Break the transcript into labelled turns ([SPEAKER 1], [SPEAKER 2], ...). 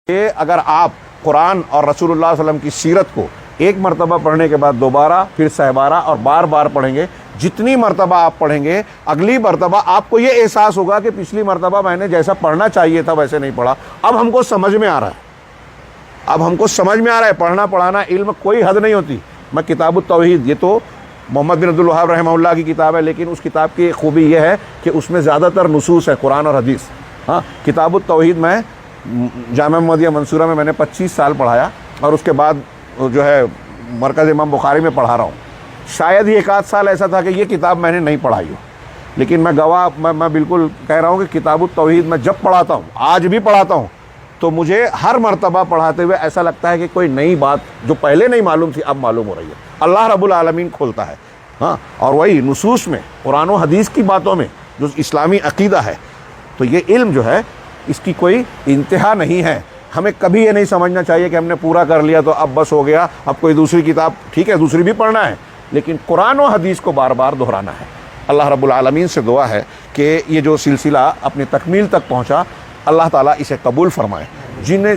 [SPEAKER 1] कि अगर आप कुरान और रसूलुल्लाह सल्लल्लाहु अलैहि वसल्लम की सीरत को एक मरतबा पढ़ने के बाद दोबारा फिर सहबारा और बार बार पढ़ेंगे, जितनी मरतबा आप पढ़ेंगे अगली मरतबा आपको ये एहसास होगा कि पिछली मरतबा मैंने जैसा पढ़ना चाहिए था वैसे नहीं पढ़ा। अब हमको समझ में आ रहा है, अब हमको समझ में आ रहा है। पढ़ना पढ़ाना इल्म कोई हद नहीं होती। मैं किताबुत तौहीद, ये तो मोहम्मद बिन अब्दुल वहाब रहमहुल्लाह की किताब है, लेकिन उस किताब की खूबी यह है कि उसमें ज़्यादातर नुसूस है कुरान और हदीस। हाँ, किताबुत तौहीद मैं जामा मुहम्मदिया मंसूरा में मैंने 25 साल पढ़ाया और उसके बाद जो है मरकज़ इमाम बुखारी में पढ़ा रहा हूँ। शायद ही एक आध साल ऐसा था कि ये किताब मैंने नहीं पढ़ाई हो, लेकिन मैं गवाह, मैं बिल्कुल कह रहा हूँ कि किताबुत तौहीद मैं जब पढ़ाता हूँ, आज भी पढ़ाता हूँ, तो मुझे हर मरतबा पढ़ाते हुए ऐसा लगता है कि कोई नई बात जो पहले नहीं मालूम थी अब मालूम हो रही है। अल्लाह रब्बुल आलमीन खोलता है। हाँ, और वही नुसूस में, कुरान और हदीस की बातों में जो इस्लामी अकीदा है, तो ये इल्म जो है इसकी कोई इंतहा नहीं है। हमें कभी ये नहीं समझना चाहिए कि हमने पूरा कर लिया तो अब बस हो गया, अब कोई दूसरी किताब, ठीक है दूसरी भी पढ़ना है, लेकिन कुरान और हदीस को बार बार दोहराना है। अल्लाह रब्बुल आलमीन से दुआ है कि ये जो सिलसिला अपनी तकमील तक पहुँचा, अल्लाह ताला इसे कबूल फरमाए। जिन्होंने